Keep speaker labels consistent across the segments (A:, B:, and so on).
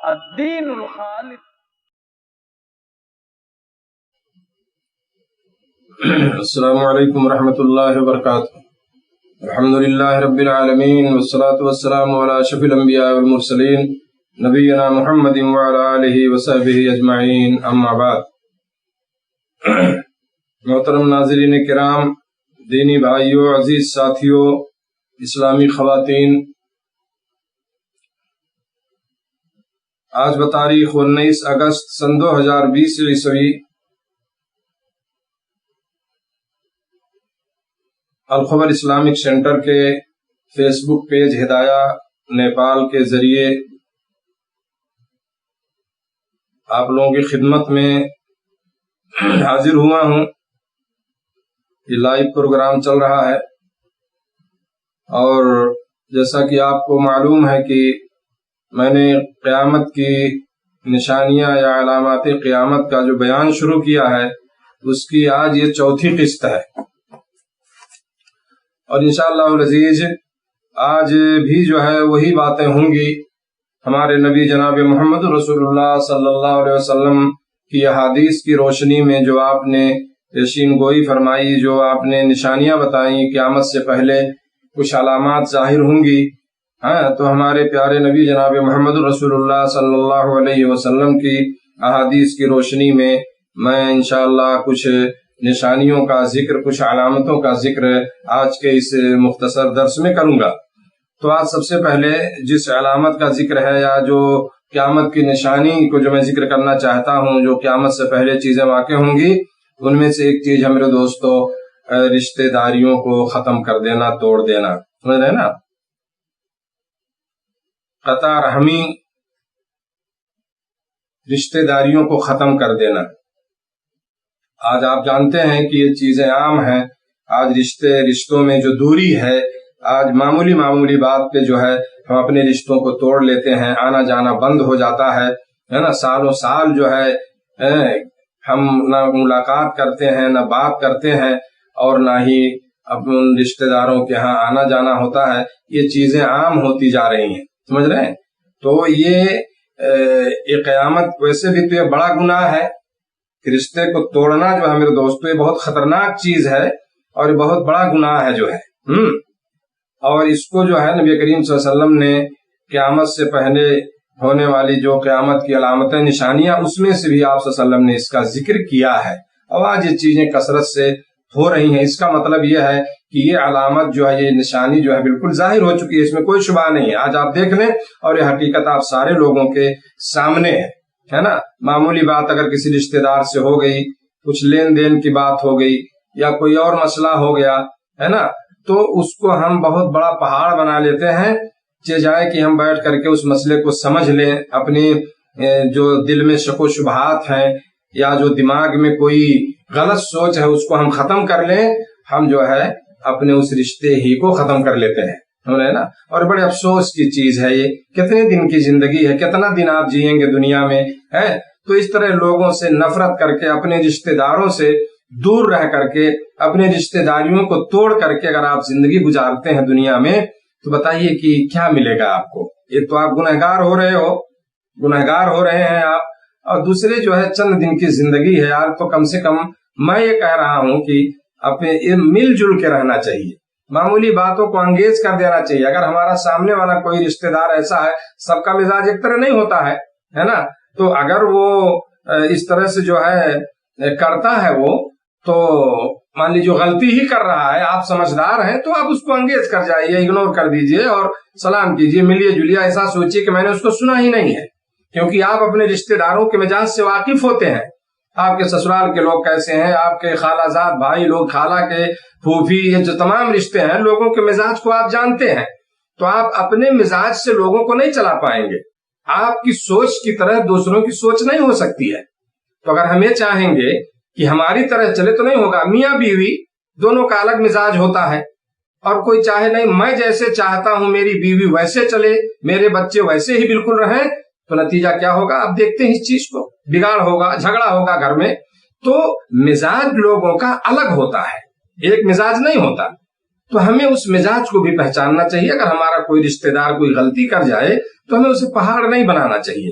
A: الدین الخالص.
B: السلام علیکم ورحمۃ اللہ وبرکاتہ. الحمد للہ رب العالمین والصلاة والسلام علی اشرف الانبیاء والمرسلین نبینا محمد وعلی آلہ وصحبہ اجمعین، اما بعد. محترم ناظرین کرام، دینی بھائیوں، عزیز ساتھیوں، اسلامی خواتین، آج بتاریخ 19 اگست سن 2020 عیسوی الخبر اسلامک سینٹر کے فیس بک پیج ہدایہ نیپال کے ذریعے آپ لوگوں کی خدمت میں حاضر ہوا ہوں. یہ لائیو پروگرام چل رہا ہے اور جیسا کہ آپ کو معلوم ہے کہ میں نے قیامت کی نشانیاں یا علامات قیامت کا جو بیان شروع کیا ہے اس کی آج یہ چوتھی قسط ہے، اور انشاءاللہ العزیز آج بھی جو ہے وہی باتیں ہوں گی. ہمارے نبی جناب محمد رسول اللہ صلی اللہ علیہ وسلم کی احادیث کی روشنی میں جو آپ نے پیشین گوئی فرمائی، جو آپ نے نشانیاں بتائیں قیامت سے پہلے کچھ علامات ظاہر ہوں گی، تو ہمارے پیارے نبی جناب محمد رسول اللہ صلی اللہ علیہ وسلم کی احادیث کی روشنی میں میں انشاءاللہ کچھ نشانیوں کا ذکر، کچھ علامتوں کا ذکر آج کے اس مختصر درس میں کروں گا. تو آج سب سے پہلے جس علامت کا ذکر ہے یا جو قیامت کی نشانی کو جو میں ذکر کرنا چاہتا ہوں، جو قیامت سے پہلے چیزیں واقع ہوں گی، ان میں سے ایک چیز ہے میرے دوستو رشتہ داریوں کو ختم کر دینا، توڑ دینا. سمجھ رہے نا؟ قطع رحمی، رشتہ داریوں کو ختم کر دینا. آج آپ جانتے ہیں کہ یہ چیزیں عام ہیں. آج رشتوں میں جو دوری ہے، آج معمولی بات پہ جو ہے ہم اپنے رشتوں کو توڑ لیتے ہیں، آنا جانا بند ہو جاتا ہے نا. سالوں سال جو ہے ہم نہ ملاقات کرتے ہیں، نہ بات کرتے ہیں، اور نہ ہی اپنے رشتہ داروں کے ہاں آنا جانا ہوتا ہے. یہ چیزیں عام ہوتی جا رہی ہیں، سمجھ رہے ہیں؟ تو یہ قیامت ویسے بھی تو یہ بڑا گناہ ہے کہ رشتے کو توڑنا جو ہے میرے دوستو یہ بہت خطرناک چیز ہے اور یہ بہت بڑا گناہ ہے جو ہے. اور اس کو جو ہے نبی کریم صلی اللہ علیہ وسلم نے قیامت سے پہلے ہونے والی جو قیامت کی علامتیں، نشانیاں، اس میں سے بھی آپ صلی اللہ علیہ وسلم نے اس کا ذکر کیا ہے. اور آج یہ چیزیں کثرت سے ہو رہی ہیں. اس کا مطلب یہ ہے کہ یہ علامت جو ہے، یہ نشانی جو ہے بالکل ظاہر ہو چکی ہے، اس میں کوئی شبہ نہیں ہے. آج آپ دیکھ لیں اور یہ حقیقت آپ سارے لوگوں کے سامنے ہے نا. معمولی بات اگر کسی رشتہ دار سے ہو گئی، کچھ لین دین کی بات ہو گئی یا کوئی اور مسئلہ ہو گیا ہے نا، تو اس کو ہم بہت بڑا پہاڑ بنا لیتے ہیں. جائے کہ ہم بیٹھ کر کے اس مسئلے کو سمجھ لیں، اپنی جو دل میں شک و شبہات ہیں یا جو دماغ میں کوئی غلط سوچ ہے اس کو ہم ختم کر لیں. ہم جو ہے اپنے اس رشتے ہی کو ختم کر لیتے ہیں، نا. اور بڑے افسوس کی چیز ہے. یہ کتنے دن کی زندگی ہے، کتنا دن آپ جئیں گے دنیا میں ہے. تو اس طرح لوگوں سے نفرت کر کے، اپنے رشتہ داروں سے دور رہ کر کے، اپنے رشتہ داریوں کو توڑ کر کے اگر آپ زندگی گزارتے ہیں دنیا میں، تو بتائیے کہ کیا ملے گا آپ کو؟ ایک تو آپ گنہگار ہو رہے ہیں آپ، اور دوسرے جو ہے چند دن کی زندگی ہے یار. تو کم سے کم میں یہ کہہ رہا ہوں کہ اپنے مل جل کے رہنا چاہیے، معمولی باتوں کو انگیز کر دینا چاہیے. اگر ہمارا سامنے والا کوئی رشتہ دار ایسا ہے، سب کا مزاج ایک طرح نہیں ہوتا ہے نا. تو اگر وہ اس طرح سے جو ہے کرتا ہے وہ، تو مان لیجیے غلطی ہی کر رہا ہے، آپ سمجھدار ہیں تو آپ اس کو انگیز کر جائیے، اگنور کر دیجئے اور سلام کیجئے، ملیے جلیے. ایسا سوچیے کہ میں نے اس کو سنا ہی نہیں ہے، کیونکہ آپ اپنے رشتہ داروں کے مزاج سے واقف ہوتے ہیں. آپ کے سسرال کے لوگ کیسے ہیں، آپ کے خالہ زاد بھائی لوگ، خالہ کے پھوپھی، یہ جو تمام رشتے ہیں، لوگوں کے مزاج کو آپ جانتے ہیں. تو آپ اپنے مزاج سے لوگوں کو نہیں چلا پائیں گے. آپ کی سوچ کی طرح دوسروں کی سوچ نہیں ہو سکتی ہے. تو اگر ہم یہ چاہیں گے کہ ہماری طرح چلے تو نہیں ہوگا. میاں بیوی دونوں کا الگ مزاج ہوتا ہے، اور کوئی چاہے نہیں میں جیسے چاہتا ہوں میری بیوی ویسے چلے، میرے بچے ویسے ہی بالکل رہیں، تو نتیجہ کیا ہوگا؟ آپ دیکھتے ہیں اس چیز کو، بگاڑ ہوگا، جھگڑا ہوگا گھر میں. تو مزاج لوگوں کا الگ ہوتا ہے، ایک مزاج نہیں ہوتا. تو ہمیں اس مزاج کو بھی پہچاننا چاہیے. اگر ہمارا کوئی رشتہ دار کوئی غلطی کر جائے تو ہمیں اسے پہاڑ نہیں بنانا چاہیے.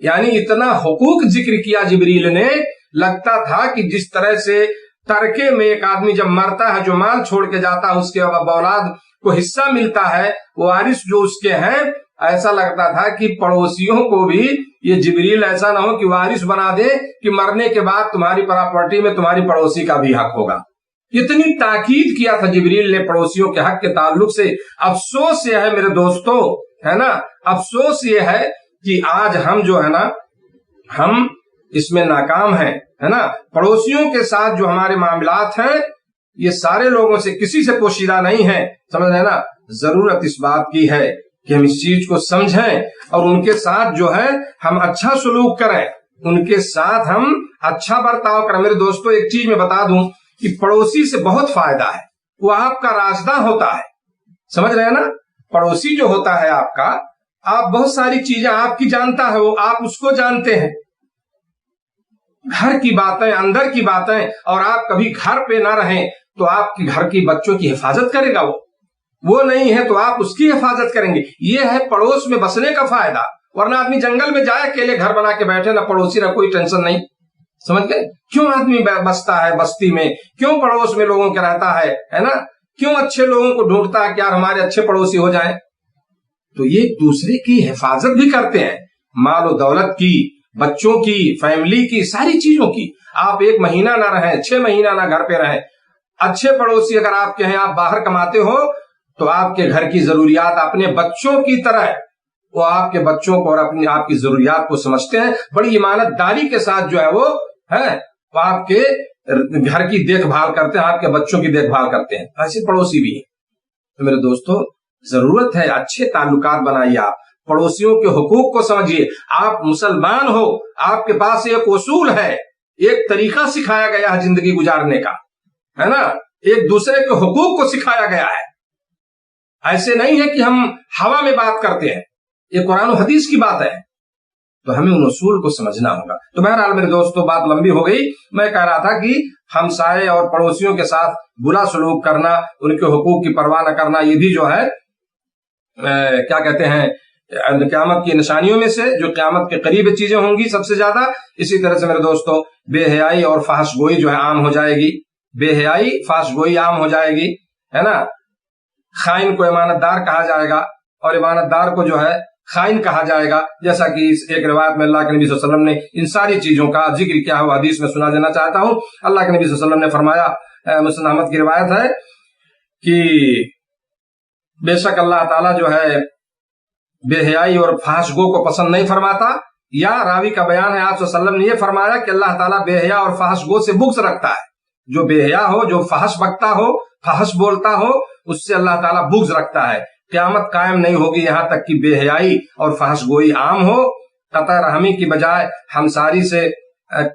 B: یعنی اتنا حقوق ذکر کیا جبریل نے، لگتا تھا کہ جس طرح سے ترکے میں ایک آدمی جب مرتا ہے، جو مال چھوڑ کے جاتا ہے، اس کے اولاد کو حصہ ملتا ہے، وارث جو اس کے ہیں، ایسا لگتا تھا کہ پڑوسیوں کو بھی یہ جبریل ایسا نہ ہو کہ وارث بنا دے کہ مرنے کے بعد تمہاری پراپرٹی میں تمہاری پڑوسی کا بھی حق ہوگا۔ اتنی تاکید کیا تھا جبریل نے پڑوسیوں کے حق کے تعلق سے۔ افسوس یہ ہے میرے دوستو، ہے نا، افسوس یہ ہے کہ آج ہم جو ہے نا، ہم اس میں ناکام ہیں، ہے نا۔ پڑوسیوں کے ساتھ جو ہمارے معاملات ہیں، یہ سارے لوگوں سے کسی سے پوشیدہ نہیں ہے، سمجھ رہے نا۔ ضرورت اس بات کی ہے کہ ہم اس چیز کو سمجھیں اور ان کے ساتھ جو ہے ہم اچھا سلوک کریں، ان کے ساتھ ہم اچھا برتاؤ کریں۔ میرے دوستو ایک چیز میں بتا دوں کہ پڑوسی سے بہت فائدہ ہے، وہ آپ کا رازداں ہوتا ہے، سمجھ رہے ہیں نا۔ پڑوسی جو ہوتا ہے آپ کا، آپ بہت ساری چیزیں آپ کی جانتا ہے وہ، آپ اس کو جانتے ہیں، گھر کی باتیں، اندر کی باتیں، اور آپ کبھی گھر پہ نہ رہیں تو آپ کے گھر کی بچوں کی حفاظت کرے گا، وہ نہیں ہے تو آپ اس کی حفاظت کریں گے۔ یہ ہے پڑوس میں بسنے کا فائدہ، ورنہ آدمی جنگل میں جائے اکیلے گھر بنا کے بیٹھے، نہ پڑوسی نہ کوئی ٹینشن نہیں، سمجھ گئے۔ کیوں آدمی بستا ہے بستی میں، کیوں پڑوس میں لوگوں کے رہتا ہے نا، کیوں اچھے لوگوں کو ڈھونڈتا ہے کہ یار ہمارے اچھے پڑوسی ہو جائیں۔ تو یہ ایک دوسرے کی حفاظت بھی کرتے ہیں، مال و دولت کی، بچوں کی، فیملی کی، ساری چیزوں کی۔ آپ 1 مہینہ نہ رہیں، 6 مہینہ نہ گھر پہ رہیں، اچھے پڑوسی اگر آپ کے ہیں، آپ باہر کماتے ہو تو آپ کے گھر کی ضروریات اپنے بچوں کی طرح وہ آپ کے بچوں کو اور اپنی آپ کی ضروریات کو سمجھتے ہیں، بڑی ایمانت داری کے ساتھ جو ہے وہ آپ کے گھر کی دیکھ بھال کرتے ہیں، آپ کے بچوں کی دیکھ بھال کرتے ہیں۔ ایسے پڑوسی بھی ہیں۔ تو میرے دوستو ضرورت ہے اچھے تعلقات بنائیے، آپ پڑوسیوں کے حقوق کو سمجھیے۔ آپ مسلمان ہو، آپ کے پاس ایک اصول ہے، ایک طریقہ سکھایا گیا ہے زندگی گزارنے کا، ہے نا، ایک دوسرے کے حقوق کو سکھایا گیا ہے۔ ایسے نہیں ہے کہ ہم ہوا میں بات کرتے ہیں، یہ قرآن و حدیث کی بات ہے، تو ہمیں ان اصول کو سمجھنا ہوگا۔ تو بہرحال میرے دوستو بات لمبی ہو گئی، میں کہہ رہا تھا کہ ہمسائے اور پڑوسیوں کے ساتھ برا سلوک کرنا، ان کے حقوق کی پرواہ نہ کرنا، یہ بھی جو ہے کیا کہتے ہیں، قیامت کی نشانیوں میں سے، جو قیامت کے قریب چیزیں ہوں گی سب سے زیادہ۔ اسی طرح سے میرے دوستو بے حیائی اور فحش گوئی جو ہے عام ہو جائے گی، بے حیائی فحش گوئی عام ہو جائے گی، ہے نا۔ خائن کو امانت دار کہا جائے گا اور امانت دار کو جو ہے خائن کہا جائے گا، جیسا کہ ایک روایت میں اللہ کے نبی صلی اللہ علیہ وسلم نے ان ساری چیزوں کا ذکر کیا ہوا حدیث میں سنا دینا چاہتا ہوں۔ اللہ کے نبی صلی اللہ علیہ وسلم نے فرمایا، مسلم احمد کی روایت ہے کہ بے شک اللہ تعالیٰ جو ہے بے حیائی اور فحش گو کو پسند نہیں فرماتا، یا راوی کا بیان ہے آپ صلی اللہ علیہ وسلم نے یہ فرمایا کہ اللہ تعالیٰ بے حیا اور فحش گو سے بغض رکھتا ہے۔ جو بے حیا ہو، جو فحش بکتا ہو، فحش بولتا ہو، اس سے اللہ تعالیٰ بغض رکھتا ہے۔ قیامت قائم نہیں ہوگی یہاں تک کہ بے حیائی اور فحش گوئی عام ہو۔ قطع رحمی کی بجائے ہمساری سے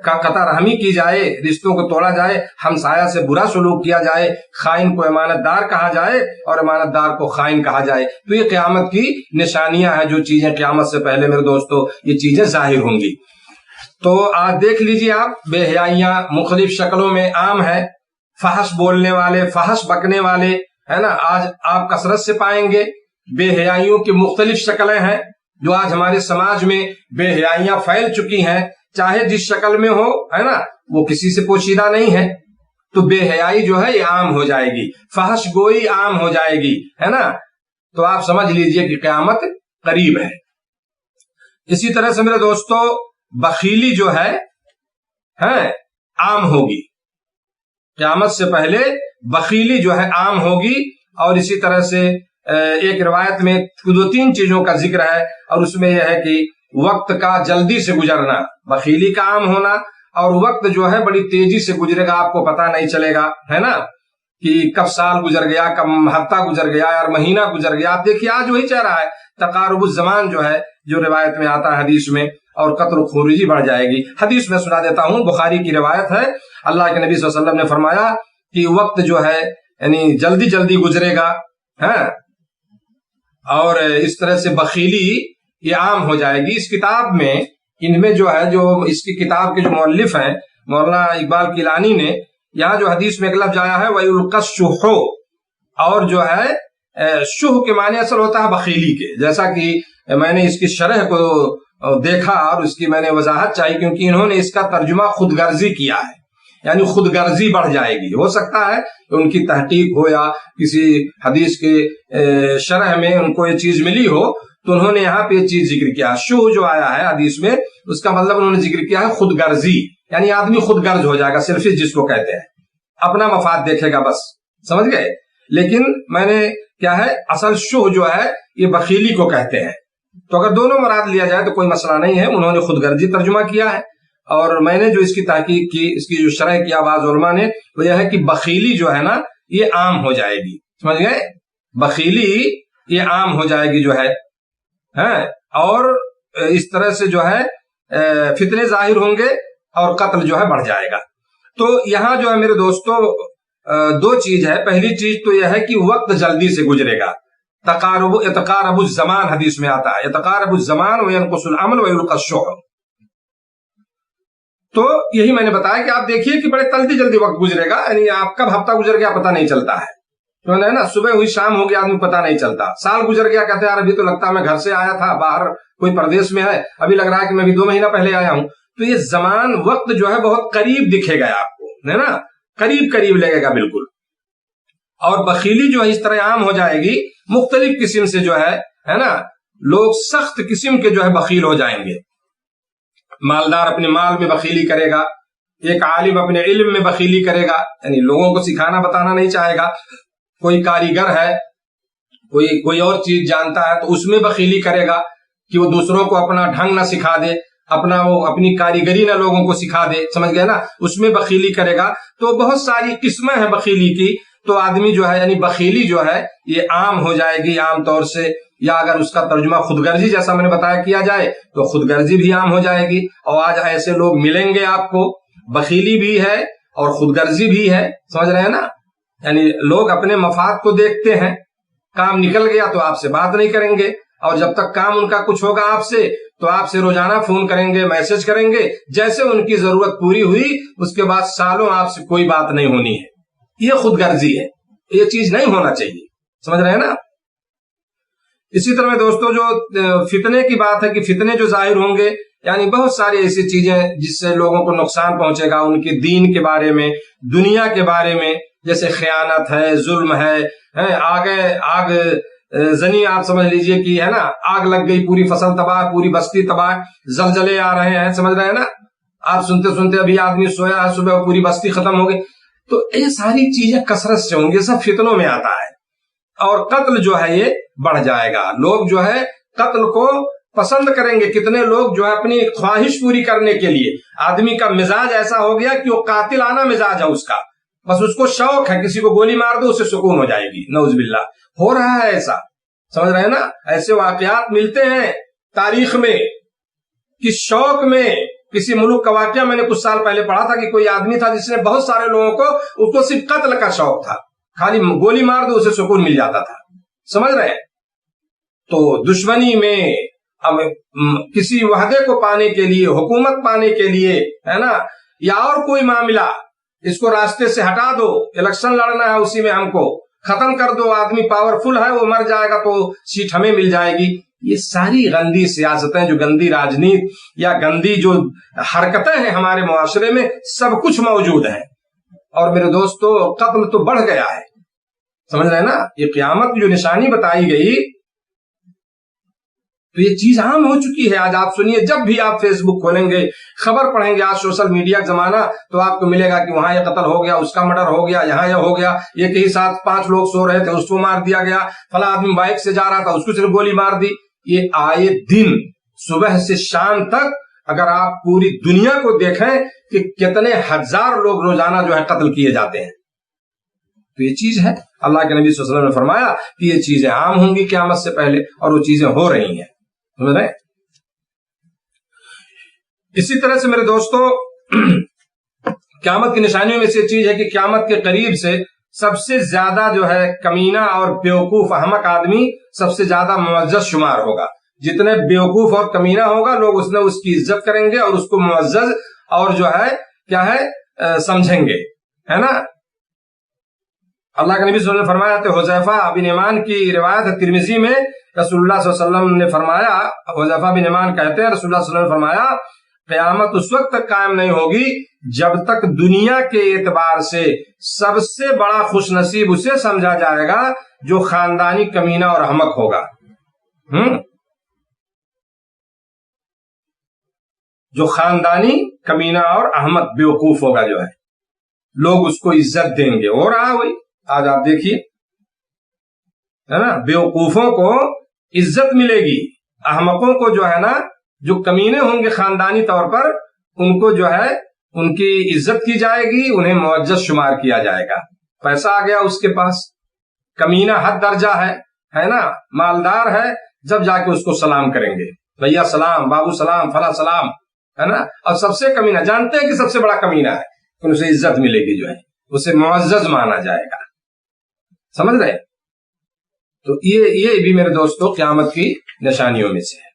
B: قطع رحمی کی جائے، رشتوں کو توڑا جائے، ہمسایہ سے برا سلوک کیا جائے، خائن کو امانت دار کہا جائے اور امانت دار کو خائن کہا جائے۔ تو یہ قیامت کی نشانیاں ہیں، جو چیزیں قیامت سے پہلے میرے دوستو یہ چیزیں ظاہر ہوں گی۔ تو آج دیکھ لیجیے آپ، بے حیائیاں مختلف شکلوں میں عام ہیں، فحش بولنے والے، فحش بکنے والے، ہے نا، آج آپ کثرت سے پائیں گے۔ بے حیائیوں کی مختلف شکلیں ہیں جو آج ہمارے سماج میں بے حیائیاں پھیل چکی ہیں، چاہے جس شکل میں ہو، ہے نا، وہ کسی سے پوشیدہ نہیں ہے۔ تو بے حیائی جو ہے یہ عام ہو جائے گی، فحش گوئی عام ہو جائے گی، ہے نا۔ تو آپ سمجھ لیجئے کہ قیامت قریب ہے۔ اسی طرح سے میرے دوستو بخیلی جو ہے عام ہوگی، قیامت سے پہلے بخیلی جو ہے عام ہوگی۔ اور اسی طرح سے ایک روایت میں 2-3 چیزوں کا ذکر ہے، اور اس میں یہ ہے کہ وقت کا جلدی سے گزرنا، بخیلی کا عام ہونا، اور وقت جو ہے بڑی تیزی سے گزرے گا، آپ کو پتہ نہیں چلے گا، ہے نا، کہ کب سال گزر گیا، کب ہفتہ گزر گیا اور مہینہ گزر گیا۔ آپ دیکھیے آج وہی چل رہا ہے، تقارب الزمان جو ہے، جو روایت میں آتا ہے حدیث میں، اور قتل و خروجی بڑھ جائے گی۔ حدیث میں سنا دیتا ہوں، بخاری کی روایت ہے، اللہ کے نبی صلی اللہ علیہ وسلم نے فرمایا کہ وقت جو ہے یعنی جلدی جلدی گزرے گا، اور اس طرح سے بخیلی یہ عام ہو جائے گی۔ اس کتاب میں، ان میں جو ہے، جو اس کی کتاب کے جو مؤلف ہیں مولانا اقبال کیلانی نے، یہاں جو حدیث میں ایک لفظ آیا ہے وَيُلْقَى الشُّحُّ، اور جو ہے شح کے معنی اصل ہوتا ہے بخیلی کے، جیسا کہ میں نے اس کی شرح کو دیکھا اور اس کی میں نے وضاحت چاہی، کیونکہ انہوں نے اس کا ترجمہ خود غرضی کیا ہے، یعنی خود غرضی بڑھ جائے گی۔ ہو سکتا ہے کہ ان کی تحقیق ہو یا کسی حدیث کے شرح میں ان کو یہ چیز ملی ہو، تو انہوں نے یہاں پہ یہ چیز ذکر کیا۔ شو جو آیا ہے حدیث میں، اس کا مطلب انہوں نے ذکر کیا ہے خود غرضی، یعنی آدمی خود غرض ہو جائے گا، سیلفش جس کو کہتے ہیں، اپنا مفاد دیکھے گا بس، سمجھ گئے۔ لیکن میں نے کیا ہے، اصل شو جو ہے یہ بخیلی کو کہتے ہیں، تو اگر دونوں مراد لیا جائے تو کوئی مسئلہ نہیں ہے۔ انہوں نے خود غرضی ترجمہ کیا ہے، اور میں نے جو اس کی تحقیق کی، اس کی جو شرح کیا بعض علماء نے، وہ یہ ہے کہ بخیلی جو ہے نا یہ عام ہو جائے گی، سمجھ گئے، بخیلی یہ عام ہو جائے گی جو ہے، اور اس طرح سے جو ہے فتنے ظاہر ہوں گے اور قتل جو ہے بڑھ جائے گا۔ تو یہاں جو ہے میرے دوستو دو چیز ہے۔ پہلی چیز تو یہ ہے کہ وقت جلدی سے گزرے گا، اتقارب الزمان حدیث میں آتا ہے، اتقارب الزمان وینقص الامن ویلقى الشح۔ تو یہی میں نے بتایا کہ آپ دیکھیے کہ بڑے جلدی وقت گزرے گا، یعنی آپ کب ہفتہ گزر گیا پتہ نہیں چلتا ہے، تو ہے نا، صبح ہوئی شام ہو گیا آدمی پتہ نہیں چلتا، سال گزر گیا کہتے ہیں یار ابھی تو لگتا ہے میں گھر سے آیا تھا، باہر کوئی پردیش میں ہے، ابھی لگ رہا ہے کہ میں بھی 2 مہینہ پہلے آیا ہوں۔ تو یہ زمان وقت جو ہے بہت قریب دکھے گا آپ کو، ہے نا، قریب لگے گا بالکل۔ اور بخیلی جو ہے اس طرح عام ہو جائے گی، مختلف قسم سے جو ہے نا، لوگ سخت قسم کے جو ہے بخیل ہو جائیں گے۔ مالدار اپنے مال میں بخیلی کرے گا، ایک عالم اپنے علم میں بخیلی کرے گا، یعنی لوگوں کو سکھانا بتانا نہیں چاہے گا، کوئی کاریگر ہے، کوئی اور چیز جانتا ہے تو اس میں بخیلی کرے گا کہ وہ دوسروں کو اپنا ڈھنگ نہ سکھا دے، اپنی کاریگری نہ لوگوں کو سکھا دے، سمجھ گئے نا، اس میں بخیلی کرے گا۔ تو بہت ساری قسمیں ہیں بخیلی کی، تو آدمی جو ہے یعنی بخیلی جو ہے یہ عام ہو جائے گی عام طور سے، یا اگر اس کا ترجمہ خود غرضی جیسا میں نے بتایا کیا جائے تو خود غرضی بھی عام ہو جائے گی۔ اور آج ایسے لوگ ملیں گے آپ کو، بخیلی بھی ہے اور خود غرضی بھی ہے، سمجھ رہے ہیں نا، یعنی لوگ اپنے مفاد کو دیکھتے ہیں، کام نکل گیا تو آپ سے بات نہیں کریں گے، اور جب تک کام ان کا کچھ ہوگا آپ سے تو آپ سے روزانہ فون کریں گے، میسج کریں گے، جیسے ان کی ضرورت پوری ہوئی اس کے بعد سالوں آپ سے کوئی بات نہیں ہونی ہے۔ یہ خود غرضی ہے، یہ چیز نہیں ہونا چاہیے، سمجھ رہے ہیں نا۔ اسی طرح دوستو جو فتنے کی بات ہے کہ فتنے جو ظاہر ہوں گے، یعنی بہت ساری ایسی چیزیں جس سے لوگوں کو نقصان پہنچے گا، ان کے دین کے بارے میں، دنیا کے بارے میں، جیسے خیانت ہے، ظلم ہے، آگ زنی آپ سمجھ لیجئے کہ ہے نا، آگ لگ گئی، پوری فصل تباہ، پوری بستی تباہ، زلزلے آ رہے ہیں، سمجھ رہے ہیں نا، آپ سنتے ابھی آدمی سویا ہے، صبح پوری بستی ختم ہو گئی۔ تو یہ ساری چیزیں کثرت سے ہوں گی، سب فتنوں میں آتا ہے۔ اور قتل جو ہے یہ بڑھ جائے گا، لوگ جو ہے قتل کو پسند کریں گے۔ کتنے لوگ جو ہے اپنی خواہش پوری کرنے کے لیے، آدمی کا مزاج ایسا ہو گیا کہ وہ قاتلانہ مزاج ہے اس کا، بس اس کو شوق ہے کسی کو گولی مار دو اسے سکون ہو جائے گی، نعوذ باللہ۔ ہو رہا ہے ایسا، سمجھ رہے ہیں نا، ایسے واقعات ملتے ہیں تاریخ میں کہ شوق میں، کسی ملک کا واقعہ میں نے کچھ سال پہلے پڑھا تھا کہ کوئی آدمی تھا جس نے بہت سارے لوگوں کو، اس کو صرف قتل کا شوق تھا، خالی گولی مار دو اسے سکون مل جاتا تھا، سمجھ رہے ہیں۔ تو دشمنی میں اب کسی وحدے کو پانے کے لیے، حکومت پانے کے لیے، ہے نا، یا اور کوئی معاملہ، اس کو راستے سے ہٹا دو، الیکشن لڑنا ہے اسی میں ہم کو ختم کر دو، آدمی پاورفل ہے وہ مر جائے گا تو سیٹ ہمیں مل جائے گی، یہ ساری گندی سیاستیں، جو گندی راجنیت یا گندی جو حرکتیں ہیں ہمارے معاشرے میں، سب کچھ موجود ہیں۔ اور میرے دوستو قتل تو بڑھ گیا ہے، سمجھ رہے ہیں نا، یہ قیامت کی جو نشانی بتائی گئی تو یہ چیز عام ہو چکی ہے۔ آج آپ سنیے، جب بھی آپ فیس بک کھولیں گے، خبر پڑھیں گے، آج سوشل میڈیا کا زمانہ، تو آپ کو ملے گا کہ وہاں یہ قتل ہو گیا، اس کا مرڈر ہو گیا، یہاں یہ ہو گیا، یہ کہیں ساتھ 5 لوگ سو رہے تھے اس کو مار دیا گیا، فلاں آدمی بائک سے جا رہا تھا اس کو صرف گولی مار دی۔ یہ آئے دن صبح سے شام تک اگر آپ پوری دنیا کو دیکھیں کہ کتنے ہزار لوگ روزانہ جو ہے قتل کیے جاتے ہیں، تو یہ چیز ہے۔ اللہ کے نبی صلی اللہ علیہ وسلم نے فرمایا کہ یہ چیزیں عام ہوں گی قیامت سے پہلے، اور وہ چیزیں ہو رہی ہیں، سمجھ رہے ہیں۔ اسی طرح سے میرے دوستو قیامت کی نشانیوں میں سے یہ چیز ہے کہ قیامت کے قریب سے سب سے زیادہ جو ہے کمینہ اور بیوقوف احمق آدمی سب سے زیادہ معزز شمار ہوگا۔ جتنے بیوقوف اور کمینہ ہوگا لوگ اس کی عزت کریں گے اور اس کو معزز اور جو ہے کیا ہے سمجھیں گے، ہے نا۔ اللہ کے نبی صلی اللہ علیہ وسلم نے فرمایا تو حذیفہ بن یمان کی روایت ہے ترمذی میں، رسول اللہ صلی اللہ علیہ وسلم نے فرمایا، حذیفہ بن یمان کہتے ہیں رسول اللہ صلی اللہ علیہ وسلم نے فرمایا قیامت اس وقت تک قائم نہیں ہوگی جب تک دنیا کے اعتبار سے سب سے بڑا خوش نصیب اسے سمجھا جائے گا جو خاندانی کمینہ اور احمق ہوگا، جو خاندانی کمینہ اور احمق بیوقوف ہوگا، جو ہے لوگ اس کو عزت دیں گے۔ ہو رہا وہی آج آپ دیکھیے، ہے نا، بیوقوفوں کو عزت ملے گی، احمقوں کو جو ہے نا، جو کمینے ہوں گے خاندانی طور پر، ان کو جو ہے ان کی عزت کی جائے گی، انہیں معزز شمار کیا جائے گا۔ پیسہ آ گیا اس کے پاس، کمینہ حد درجہ ہے نا، مالدار ہے، جب جا کے اس کو سلام کریں گے، بھیا سلام، بابو سلام، فلاں سلام، ہے نا۔ اور سب سے کمینہ جانتے ہیں کہ سب سے بڑا کمینہ ہے، تو اسے عزت ملے گی، جو ہے اسے معزز مانا جائے گا، سمجھ رہے؟ تو یہ بھی میرے دوستو قیامت کی نشانیوں میں سے ہے۔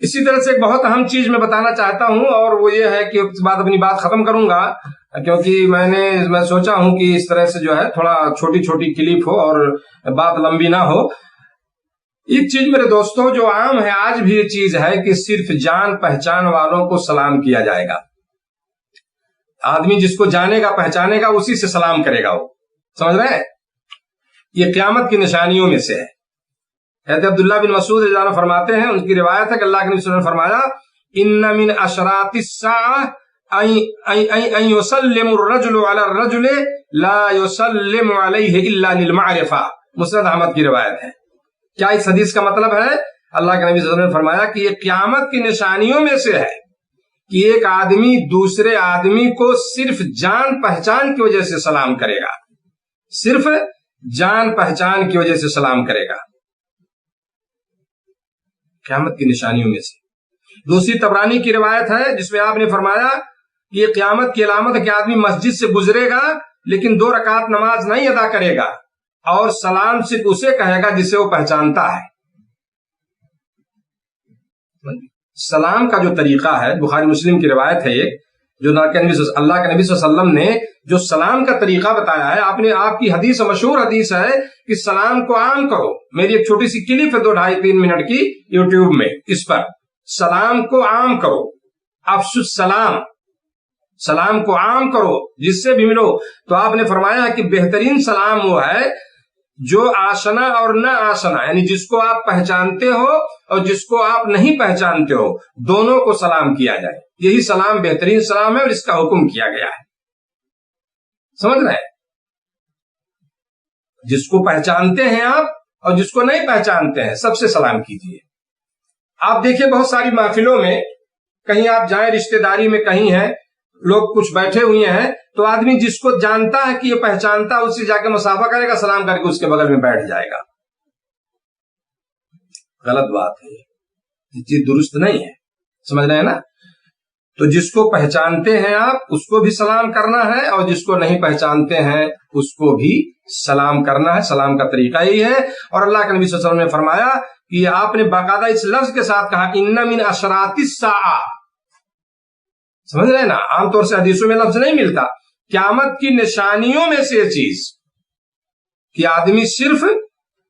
B: اسی طرح سے ایک بہت اہم چیز میں بتانا چاہتا ہوں، اور وہ یہ ہے کہ اس بعد اپنی بات ختم کروں گا، کیونکہ میں سوچا ہوں کہ اس طرح سے جو ہے تھوڑا چھوٹی چھوٹی کلپ ہو اور بات لمبی نہ ہو۔ ایک چیز میرے دوستو جو عام ہے آج بھی، یہ چیز ہے کہ صرف جان پہچان والوں کو سلام کیا جائے گا۔ آدمی جس کو جانے گا پہچانے گا اسی سے سلام کرے گا، وہ سمجھ رہے ہیں؟ یہ قیامت کی نشانیوں میں سے ہے۔ حضرت عبداللہ بن مسعود رضی اللہ عنہ فرماتے ہیں، ان کی روایت ہے کہ اللہ کے نبی صلی اللہ علیہ وسلم نے فرمایا ان من اشراط الساعة ان يسلم الرجل على الرجل لا يسلم عليه الا للمعرفة، مسند احمد کی روایت ہے۔ کیا اس حدیث کا مطلب ہے؟ اللہ کے نبی صلی اللہ علیہ وسلم نے فرمایا کہ یہ قیامت کی نشانیوں میں سے ہے کہ ایک آدمی دوسرے آدمی کو صرف جان پہچان کی وجہ سے سلام کرے گا، صرف جان پہچان کی وجہ سے سلام کرے گا، قیامت کی نشانیوں میں سے۔ دوسری طبرانی کی روایت ہے جس میں آپ نے فرمایا کہ یہ قیامت کی علامت ہے کہ آدمی مسجد سے گزرے گا لیکن 2 رکعت نماز نہیں ادا کرے گا، اور سلام صرف اسے کہے گا جسے وہ پہچانتا ہے۔ سلام کا جو طریقہ ہے، بخاری مسلم کی روایت ہے یہ، جو اللہ کے نبی صلی اللہ علیہ وسلم نے جو سلام کا طریقہ بتایا ہے، آپ کی حدیث مشہور حدیث ہے کہ سلام کو عام کرو۔ میری ایک چھوٹی سی کلپ ہے 2-2.5-3 منٹ کی یوٹیوب میں، اس پر سلام کو عام کرو، افشو السلام، سلام کو عام کرو جس سے بھی ملو۔ تو آپ نے فرمایا کہ بہترین سلام وہ ہے جو آشنا اور نہ آشنا، یعنی جس کو آپ پہچانتے ہو اور جس کو آپ نہیں پہچانتے ہو، دونوں کو سلام کیا جائے، یہی سلام بہترین سلام ہے اور اس کا حکم کیا گیا ہے، سمجھ رہے ہیں؟ جس کو پہچانتے ہیں آپ اور جس کو نہیں پہچانتے ہیں، سب سے سلام کیجیے۔ آپ دیکھیں بہت ساری محفلوں میں، کہیں آپ جائیں رشتہ داری میں، کہیں ہیں لوگ کچھ بیٹھے ہوئے ہیں، تو آدمی جس کو جانتا ہے کہ یہ پہچانتا ہے، اس سے جا کے مصافحہ کرے گا، سلام کر کے اس کے بغل میں بیٹھ جائے گا۔ غلط بات ہے، یہ چیز درست نہیں ہے، سمجھ رہے ہیں نا؟ تو جس کو پہچانتے ہیں آپ اس کو بھی سلام کرنا ہے، اور جس کو نہیں پہچانتے ہیں اس کو بھی سلام کرنا ہے۔ سلام کا طریقہ یہی ہے۔ اور اللہ کے نبی صلی اللہ علیہ وسلم نے فرمایا کہ آپ نے باقاعدہ اس لفظ کے ساتھ کہا ان من اشراط الساعہ، سمجھ رہے ہیں نا؟ عام طور سے حدیثوں میں لفظ نہیں ملتا۔ قیامت کی نشانیوں میں سے یہ چیز کہ آدمی صرف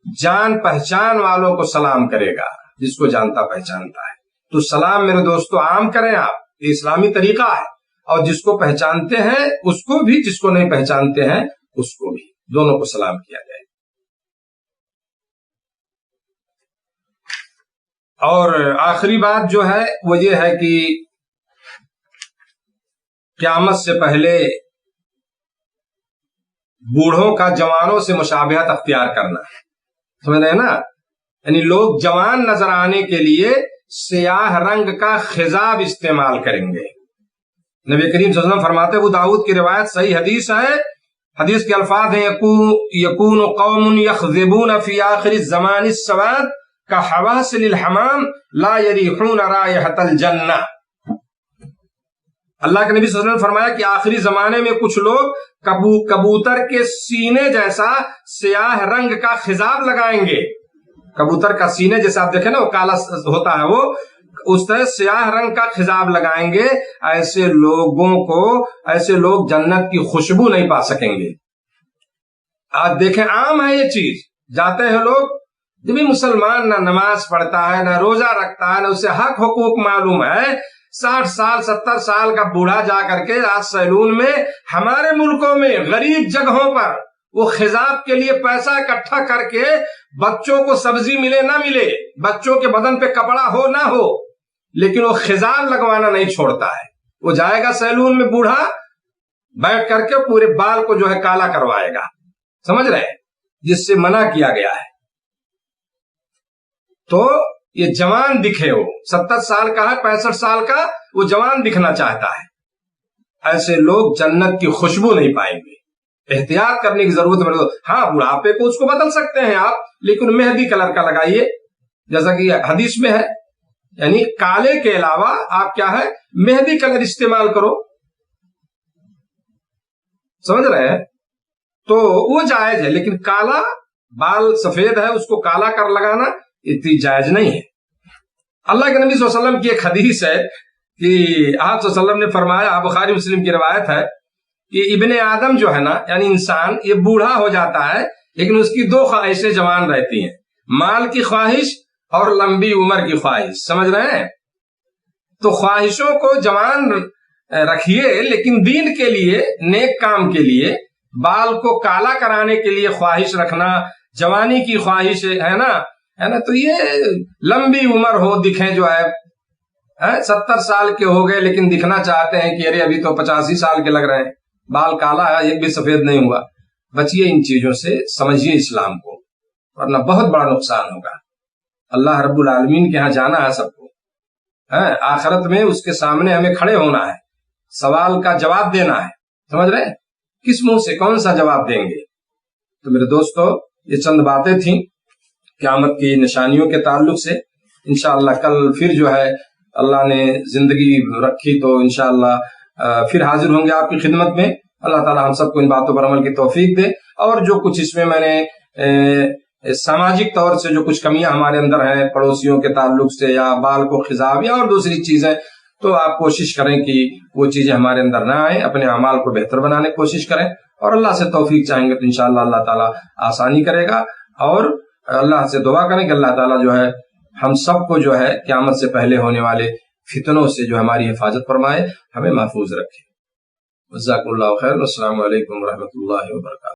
B: جان پہچان والوں کو سلام کرے گا، جس کو جانتا پہچانتا ہے۔ تو سلام میرے دوستو عام کریں آپ، یہ اسلامی طریقہ ہے، اور جس کو پہچانتے ہیں اس کو بھی، جس کو نہیں پہچانتے ہیں اس کو بھی، دونوں کو سلام کیا جائے۔ اور آخری بات جو ہے وہ یہ ہے کہ قیامت سے پہلے بوڑھوں کا جوانوں سے مشابہت اختیار کرنا، سمجھ رہے ہیں نا؟ یعنی لوگ جوان نظر آنے کے لیے سیاہ رنگ کا خضاب استعمال کریں گے۔ نبی کریم صلی اللہ علیہ وسلم فرماتے ہیں، ابو داؤد کی روایت صحیح حدیث ہے، حدیث کے الفاظ ہیں یکون قوم یخضبون فی آخر الزمان السواد کحواسل الحمام لا یریحون رائحۃ الجنہ۔ اللہ کے نبی صلی اللہ علیہ وسلم نے فرمایا کہ آخری زمانے میں کچھ لوگ کبوتر کے سینے جیسا سیاہ رنگ کا خضاب لگائیں گے۔ کبوتر کا سینے جیسا آپ دیکھیں نا، وہ کالا ہوتا ہے، وہ اس طرح سیاہ رنگ کا خضاب لگائیں گے۔ ایسے لوگوں کو، ایسے لوگ جنت کی خوشبو نہیں پا سکیں گے۔ آج دیکھیں عام ہے یہ چیز، جاتے ہیں لوگ، جب بھی مسلمان نہ نماز پڑھتا ہے نہ روزہ رکھتا ہے نہ اسے حق حقوق معلوم ہے، 60 سال 70 سال کا بوڑھا جا کر کے آج سیلون میں ہمارے ملکوں میں غریب جگہوں پر وہ خضاب کے لیے پیسہ اکٹھا کر کے بچوں کو سبزی ملے نہ ملے، بچوں کے بدن پہ کپڑا ہو نہ ہو، لیکن وہ خضاب لگوانا نہیں چھوڑتا ہے۔ وہ جائے گا سیلون میں بوڑھا، بیٹھ کر کے پورے بال کو جو ہے کالا کروائے گا، سمجھ رہے ہیں، جس سے منع کیا گیا ہے۔ تو یہ جوان دکھے، وہ 70 سال کا ہے 65 سال کا، وہ جوان دکھنا چاہتا ہے۔ ایسے لوگ جنت کی خوشبو نہیں پائیں گے۔ احتیاط کرنے کی ضرورت ہے۔ ہاں بڑھاپے کو اس کو بدل سکتے ہیں آپ، لیکن مہندی کلر کا لگائیے، جیسا کہ حدیث میں ہے، یعنی کالے کے علاوہ آپ کیا ہے مہندی کلر استعمال کرو، سمجھ رہے ہیں؟ تو وہ جائز ہے، لیکن کالا بال سفید ہے اس کو کالا کر لگانا اتنی جائز نہیں ہے۔ اللہ کے نبی صلی اللہ علیہ وسلم کی ایک حدیث ہے کہ آپ صلی اللہ علیہ وسلم نے فرمایا، بخاری مسلم کی روایت ہے کہ ابن آدم جو ہے نا، یعنی انسان، یہ بوڑھا ہو جاتا ہے لیکن اس کی 2 خواہشیں جوان رہتی ہیں، مال کی خواہش اور لمبی عمر کی خواہش، سمجھ رہے ہیں؟ تو خواہشوں کو جوان رکھیے، لیکن دین کے لیے، نیک کام کے لیے، بال کو کالا کرانے کے لیے خواہش رکھنا جوانی کی خواہش ہے نا، تو یہ لمبی عمر ہو، دکھیں جو ہے 70 سال کے ہو گئے لیکن دکھنا چاہتے ہیں کہ ارے ابھی تو 85 سال کے لگ رہے ہیں، بال کالا ہے، ایک بھی سفید نہیں ہوا۔ بچیے ان چیزوں سے، سمجھیے اسلام کو، ورنہ بہت بڑا نقصان ہوگا۔ اللہ رب العالمین کے ہاں جانا ہے سب کو، آخرت میں اس کے سامنے ہمیں کھڑے ہونا ہے، سوال کا جواب دینا ہے، سمجھ رہے ہیں؟ کس منہ سے کون سا جواب دیں گے؟ تو میرے دوستو، یہ چند باتیں تھیں قیامت کی نشانیوں کے تعلق سے۔ انشاءاللہ کل پھر جو ہے اللہ نے زندگی رکھی تو انشاءاللہ پھر حاضر ہوں گے آپ کی خدمت میں۔ اللہ تعالی ہم سب کو ان باتوں پر عمل کی توفیق دے، اور جو کچھ اس میں نے سماجک طور سے جو کچھ کمیاں ہمارے اندر ہیں، پڑوسیوں کے تعلق سے یا بال کو خضاب یا اور دوسری چیزیں، تو آپ کوشش کریں کہ وہ چیزیں ہمارے اندر نہ آئیں، اپنے اعمال کو بہتر بنانے کی کوشش کریں، اور اللہ سے توفیق چاہیں گے تو انشاءاللہ اللہ تعالیٰ آسانی کرے گا۔ اور اللہ سے دعا کریں کہ اللہ تعالیٰ جو ہے ہم سب کو جو ہے قیامت سے پہلے ہونے والے فتنوں سے جو ہماری حفاظت فرمائے، ہمیں محفوظ رکھے۔ جزاک اللہ خیر، السلام علیکم ورحمۃ اللہ وبرکاتہ۔